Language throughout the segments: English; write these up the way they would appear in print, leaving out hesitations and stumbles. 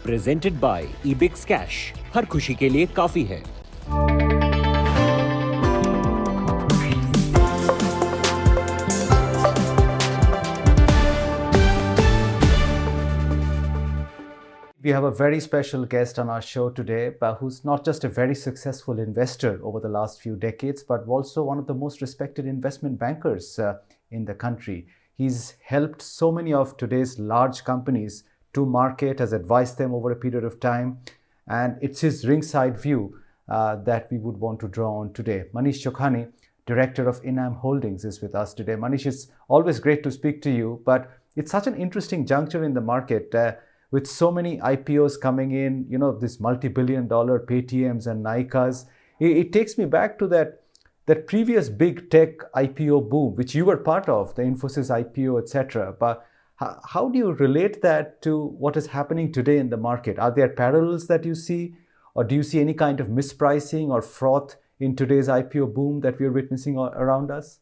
Presented by Ebix cash. हर खुशी के लिए काफी है। We have a very special guest on our show today, who's not just a very successful investor over the last few decades, but also one of the most respected investment bankers in the country. He's helped so many of today's large companies to market, has advised them over a period of time, and it's his ringside view that we would want to draw on today. Manish Chokhani, Director of Inam Holdings, is with us today. Manish, it's always great to speak to you, but it's such an interesting juncture in the market. With so many IPOs coming in, this multi-billion-dollar Paytms and Nykas, it takes me back to that previous big tech IPO boom, which you were part of, the Infosys IPO, etc. But how do you relate that to what is happening today in the market? Are there parallels that you see, or do you see any kind of mispricing or froth in today's IPO boom that we are witnessing around us?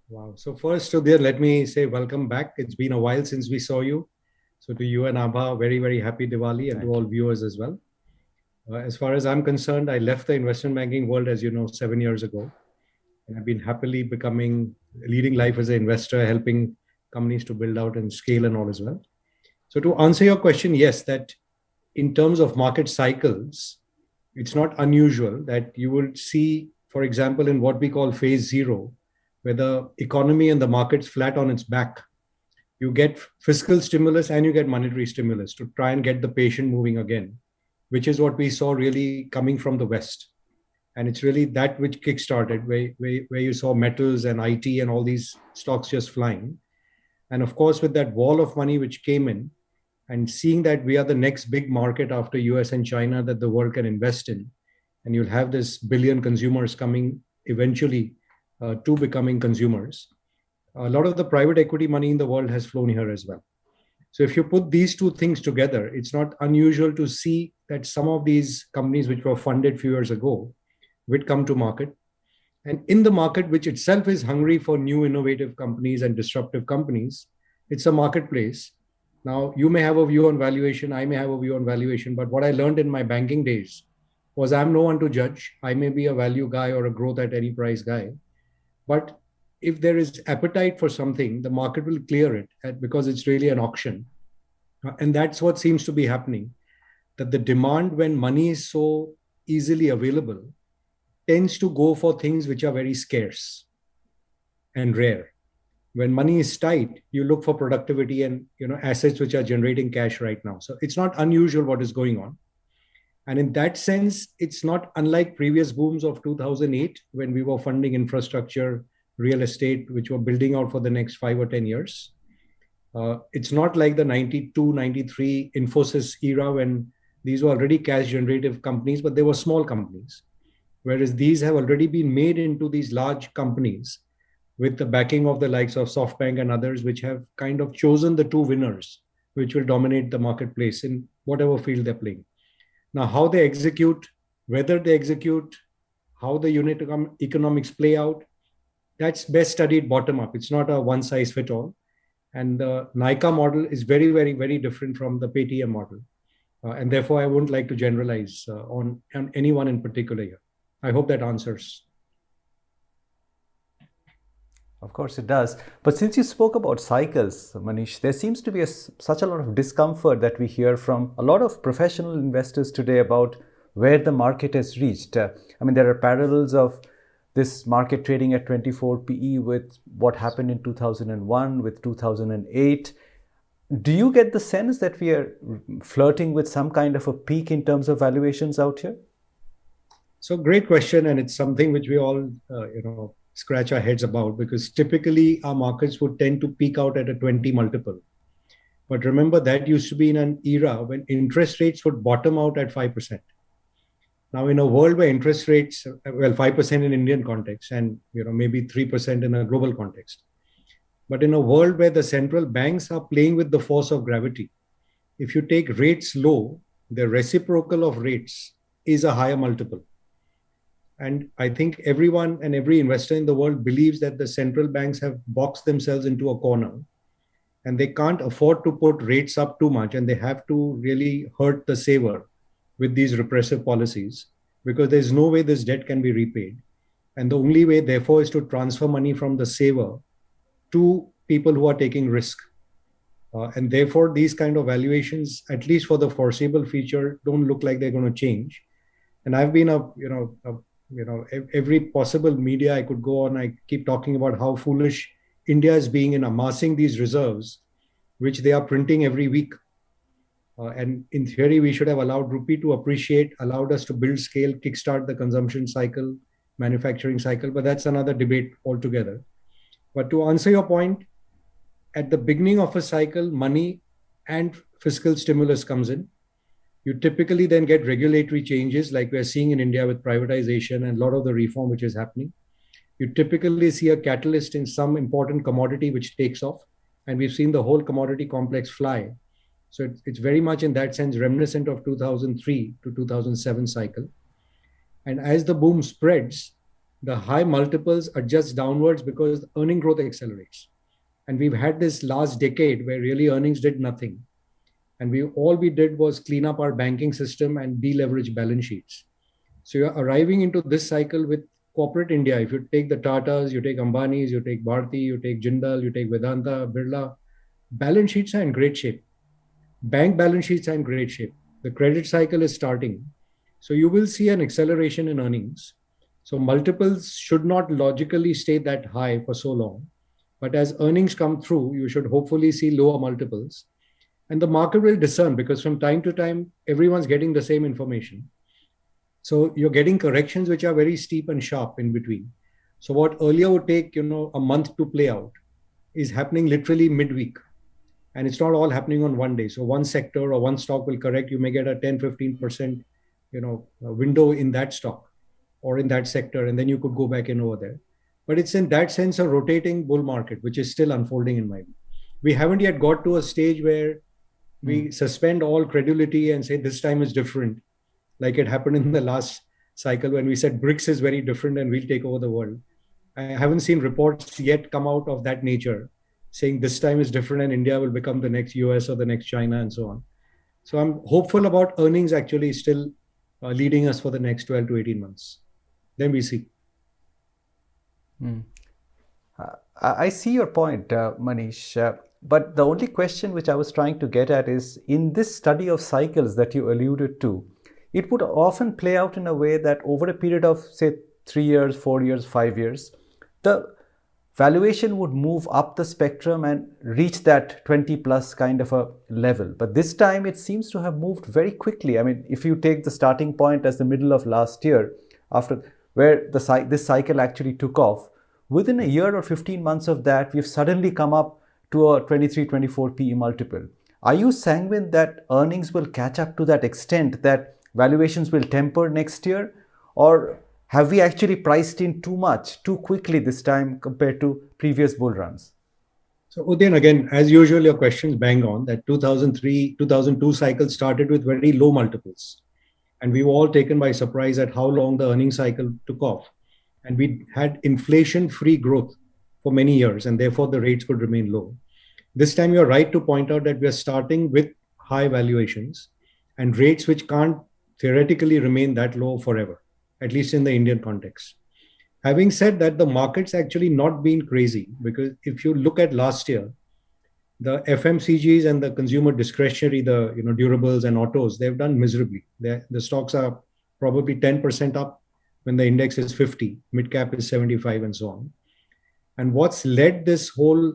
Wow. So first, Sudhir, let me say welcome back. It's been a while since we saw you. So to you and Aabha, very, very happy Diwali, and to all viewers as well. As far as I'm concerned, I left the investment banking world, as you know, 7 years ago. And I've been happily leading life as an investor, helping companies to build out and scale and all as well. So to answer your question, yes, that in terms of market cycles, it's not unusual that you will see, for example, in what we call phase zero, where the economy and the market's flat on its back, you get fiscal stimulus and you get monetary stimulus to try and get the patient moving again, which is what we saw really coming from the West. And it's really that which kickstarted, where you saw metals and IT and all these stocks just flying. And of course, with that wall of money which came in, and seeing that we are the next big market after US and China that the world can invest in, and you'll have this billion consumers coming eventually to becoming consumers. A lot of the private equity money in the world has flown here as well. So if you put these two things together, it's not unusual to see that some of these companies which were funded a few years ago would come to market. And in the market, which itself is hungry for new innovative companies and disruptive companies, it's a marketplace. Now, you may have a view on valuation, I may have a view on valuation, but what I learned in my banking days was I'm no one to judge. I may be a value guy or a growth at any price guy, but if there is appetite for something, the market will clear it because it's really an auction. And that's what seems to be happening, that the demand when money is so easily available tends to go for things which are very scarce and rare. When money is tight, you look for productivity and assets which are generating cash right now. So it's not unusual what is going on. And in that sense, it's not unlike previous booms of 2008 when we were funding infrastructure, real estate, which were building out for the next 5 or 10 years. It's not like the 92, 93 Infosys era when these were already cash generative companies, but they were small companies. Whereas these have already been made into these large companies with the backing of the likes of SoftBank and others, which have kind of chosen the two winners, which will dominate the marketplace in whatever field they're playing. Now, how they execute, whether they execute, how the unit economics play out, that's best studied bottom up. It's not a one size fit all. And the Nykaa model is very, very, very different from the Paytm model. And therefore, I wouldn't like to generalize on anyone in particular here. I hope that answers. Of course it does. But since you spoke about cycles, Manish, there seems to be such a lot of discomfort that we hear from a lot of professional investors today about where the market has reached. There are parallels of this market trading at 24 PE with what happened in 2001, with 2008. Do you get the sense that we are flirting with some kind of a peak in terms of valuations out here? So great question. And it's something which we all, scratch our heads about, because typically our markets would tend to peak out at a 20 multiple. But remember, that used to be in an era when interest rates would bottom out at 5%. Now, in a world where interest rates, 5% in Indian context and maybe 3% in a global context. But in a world where the central banks are playing with the force of gravity, if you take rates low, the reciprocal of rates is a higher multiple. And I think everyone and every investor in the world believes that the central banks have boxed themselves into a corner and they can't afford to put rates up too much, and they have to really hurt the saver with these repressive policies, because there's no way this debt can be repaid. And the only way, therefore, is to transfer money from the saver to people who are taking risk. And therefore, these kind of valuations, at least for the foreseeable future, don't look like they're going to change. And I've been every possible media I could go on, I keep talking about how foolish India is being in amassing these reserves, which they are printing every week. And in theory, we should have allowed rupee to appreciate, allowed us to build scale, kickstart the consumption cycle, manufacturing cycle, but that's another debate altogether. But to answer your point, at the beginning of a cycle, money and fiscal stimulus comes in. You typically then get regulatory changes like we're seeing in India with privatization and a lot of the reform which is happening. You typically see a catalyst in some important commodity which takes off. And we've seen the whole commodity complex fly. So it's very much in that sense reminiscent of 2003 to 2007 cycle. And as the boom spreads, the high multiples adjust downwards because earning growth accelerates. And we've had this last decade where really earnings did nothing. And all we did was clean up our banking system and deleverage balance sheets. So you're arriving into this cycle with corporate India. If you take the Tatas, you take Ambani's, you take Bharti, you take Jindal, you take Vedanta, Birla, balance sheets are in great shape. Bank balance sheets are in great shape. The credit cycle is starting. So you will see an acceleration in earnings. So multiples should not logically stay that high for so long. But as earnings come through, you should hopefully see lower multiples. And the market will discern, because from time to time, everyone's getting the same information. So you're getting corrections which are very steep and sharp in between. So what earlier would take, a month to play out is happening literally midweek. And it's not all happening on one day. So one sector or one stock will correct. You may get a 10, 15%, window in that stock or in that sector. And then you could go back in over there. But it's in that sense a rotating bull market, which is still unfolding in my view. We haven't yet got to a stage where we suspend all credulity and say this time is different, like it happened in the last cycle when we said BRICS is very different and we'll take over the world. I haven't seen reports yet come out of that nature saying this time is different and India will become the next US or the next China and so on. So I'm hopeful about earnings actually still leading us for the next 12 to 18 months. Then we see. I see your point, Manish. But the only question which I was trying to get at is, in this study of cycles that you alluded to, it would often play out in a way that over a period of, say, 3 years, 4 years, 5 years, the valuation would move up the spectrum and reach that 20 plus kind of a level. But this time it seems to have moved very quickly. I mean, if you take the starting point as the middle of last year, after where this cycle actually took off, within a year or 15 months of that, we've suddenly come up to a 23, 24 PE multiple. Are you sanguine that earnings will catch up to that extent, that valuations will temper next year? Or have we actually priced in too much, too quickly this time compared to previous bull runs? So Udayan, again, as usual, your questions bang on. That 2003, 2002 cycle started with very low multiples. And we were all taken by surprise at how long the earnings cycle took off. And we had inflation-free growth for many years, and therefore the rates could remain low. This time, you're right to point out that we are starting with high valuations and rates which can't theoretically remain that low forever, at least in the Indian context. Having said that, the market's actually not been crazy, because if you look at last year, the FMCGs and the consumer discretionary, the durables and autos, they've done miserably. The stocks are probably 10% up when the index is 50, mid cap is 75, and so on. And what's led this whole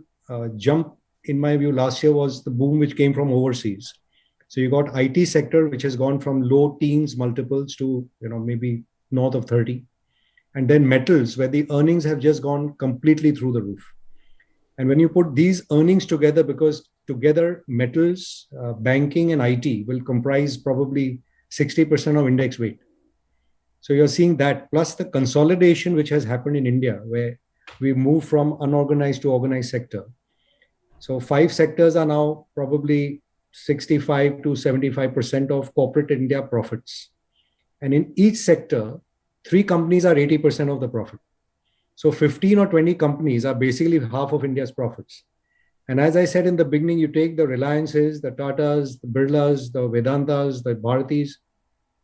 jump, in my view, last year was the boom which came from overseas. So you got IT sector, which has gone from low teens multiples to maybe north of 30. And then metals, where the earnings have just gone completely through the roof. And when you put these earnings together, because together metals, banking and IT will comprise probably 60% of index weight. So you're seeing that, plus the consolidation which has happened in India, where we move from unorganized to organized sector. So 5 sectors are now probably 65 to 75% of corporate India profits. And in each sector, 3 companies are 80% of the profit. So 15 or 20 companies are basically half of India's profits. And as I said in the beginning, you take the Reliances, the Tatas, the Birlas, the Vedantas, the Bharatis,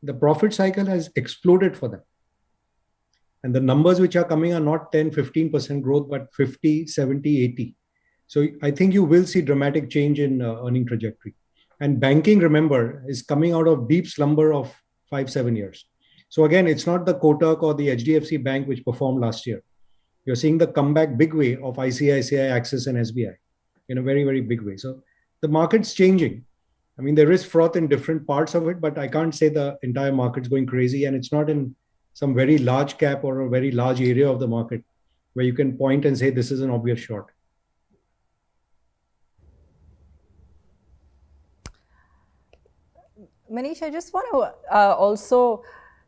the profit cycle has exploded for them. And the numbers which are coming are not 10, 15% growth, but 50, 70, 80. So I think you will see dramatic change in earning trajectory. And banking, remember, is coming out of deep slumber of 5, 7 years. So again, it's not the Kotak or the HDFC Bank which performed last year. You're seeing the comeback big way of ICICI, Axis, and SBI in a very, very big way. So the market's changing. I mean, there is froth in different parts of it, but I can't say the entire market's going crazy. And it's not in some very large cap or a very large area of the market where you can point and say this is an obvious short. Manish, I just want to also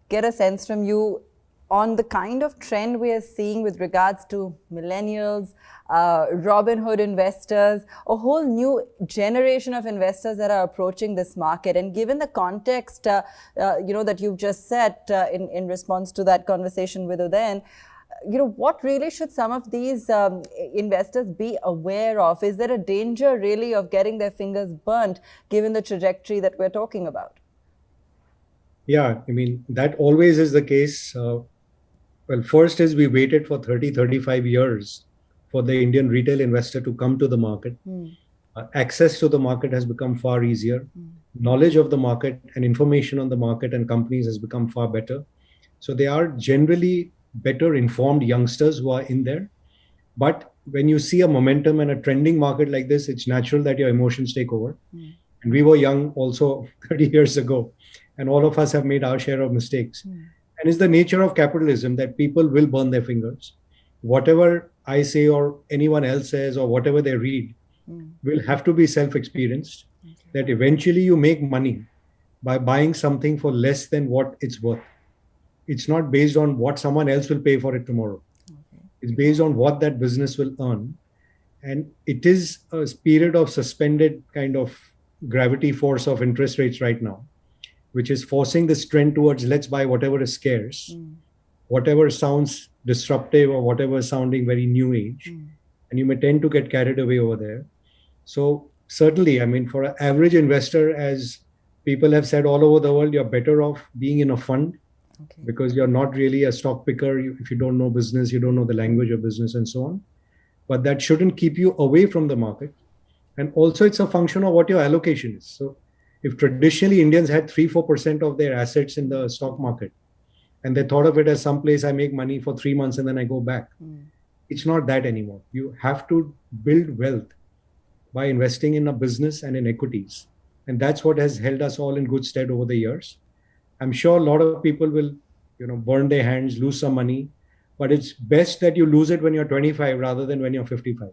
get a sense from you on the kind of trend we are seeing with regards to millennials, Robinhood investors, a whole new generation of investors that are approaching this market. And given the context, that you've just set in response to that conversation with Udayan, what really should some of these investors be aware of? Is there a danger really of getting their fingers burnt given the trajectory that we're talking about? Yeah, I mean, that always is the case. Well, first is we waited for 30, 35 years for the Indian retail investor to come to the market. Access to the market has become far easier. Knowledge of the market and information on the market and companies has become far better. So they are generally better informed youngsters who are in there. But when you see a momentum and a trending market like this, it's natural that your emotions take over. And we were young also 30 years ago, and all of us have made our share of mistakes. And it's the nature of capitalism that people will burn their fingers. Whatever I say or anyone else says or whatever they read will have to be self-experienced, that eventually you make money by buying something for less than what it's worth. It's not based on what someone else will pay for it tomorrow. It's based on what that business will earn. And it is a period of suspended kind of gravity force of interest rates right now, which is forcing this trend towards let's buy whatever is scarce, whatever sounds disruptive or whatever is sounding very new age. And you may tend to get carried away over there. So certainly, I mean, for an average investor, as people have said all over the world, you're better off being in a fund because you're not really a stock picker. If you don't know business, you don't know the language of business and so on. But that shouldn't keep you away from the market. And also it's a function of what your allocation is. So if traditionally Indians had 3-4% of their assets in the stock market, and they thought of it as some place I make money for 3 months and then I go back, it's not that anymore. You have to build wealth by investing in a business and in equities. And that's what has held us all in good stead over the years. I'm sure a lot of people will, burn their hands, lose some money, but it's best that you lose it when you're 25 rather than when you're 55.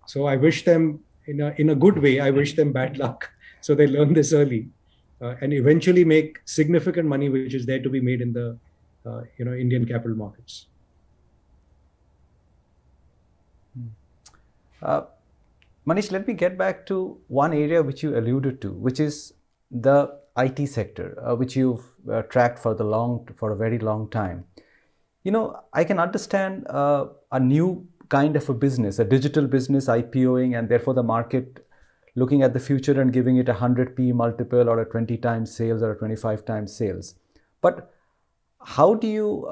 So I wish them in a good way, I wish them bad luck. So they learn this early and eventually make significant money, which is there to be made in the, Indian capital markets. Manish, let me get back to one area which you alluded to, which is the IT sector, which you've tracked for a very long time. I can understand a new kind of a business, a digital business IPOing, and therefore the market looking at the future and giving it a 100 P multiple or a 20 times sales or a 25 times sales. But how do you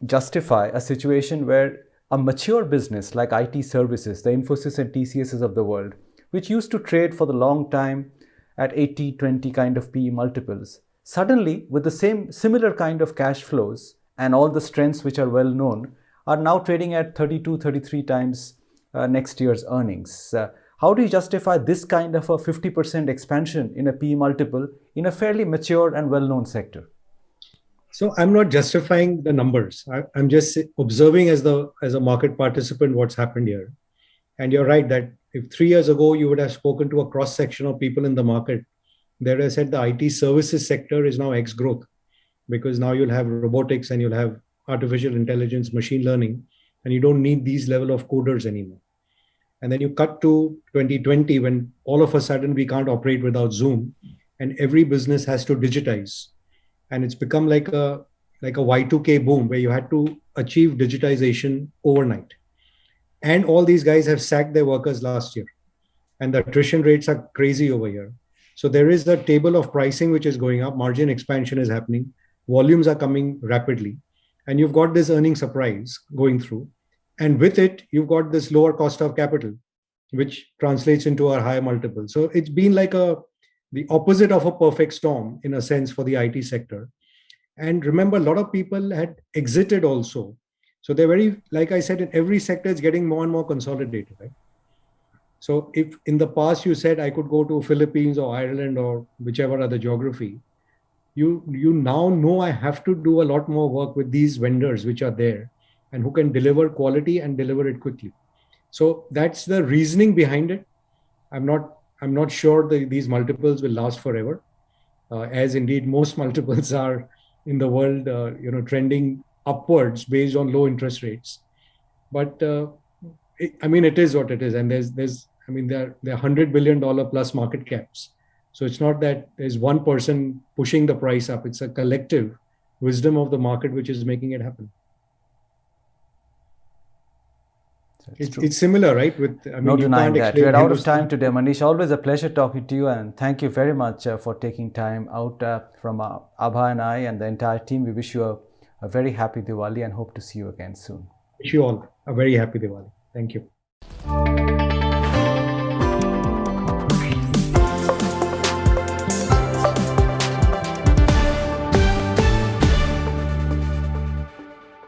justify a situation where a mature business like IT services, the Infosys and TCSs of the world, which used to trade for the long time at 80, 20 kind of PE multiples, suddenly with the similar kind of cash flows and all the strengths which are well known, are now trading at 32, 33 times next year's earnings. How do you justify this kind of a 50% expansion in a PE multiple in a fairly mature and well-known sector? So I'm not justifying the numbers. I'm just observing as a market participant what's happened here. And you're right that if 3 years ago you would have spoken to a cross section of people in the market, they would have said the IT services sector is now X growth, because now you'll have robotics and you'll have artificial intelligence, machine learning, and you don't need these level of coders anymore. And then you cut to 2020 when all of a sudden we can't operate without Zoom, and every business has to digitize. And it's become like a Y2K boom where you had to achieve digitization overnight. and all these guys have sacked their workers last year, and the attrition rates are crazy over here. So there is a table of pricing which is going up, margin expansion is happening, volumes are coming rapidly, and you've got this earning surprise going through. And with it, you've got this lower cost of capital, which translates into a higher multiple. So it's been like the opposite of a perfect storm in a sense for the IT sector. And remember, a lot of people had exited also. So they're very, like I said, in every sector, it's getting more and more consolidated, right? So if in the past you said I could go to Philippines or Ireland or whichever other geography, you now know I have to do a lot more work with these vendors which are there and who can deliver quality and deliver it quickly. So that's the reasoning behind it. I'm not sure that these multiples will last forever, as indeed most multiples are in the world, trending upwards based on low interest rates. But it is what it is, and there are $100 billion plus market caps. So it's not that there's one person pushing the price up. It's a collective wisdom of the market which is making it happen. It's similar, right? No denying that. We are out of time today, Manish. Always a pleasure talking to you, and thank you very much for taking time out from Aabha and I and the entire team. We wish you a very happy Diwali and hope to see you again soon. Wish you all a very happy Diwali. Thank you.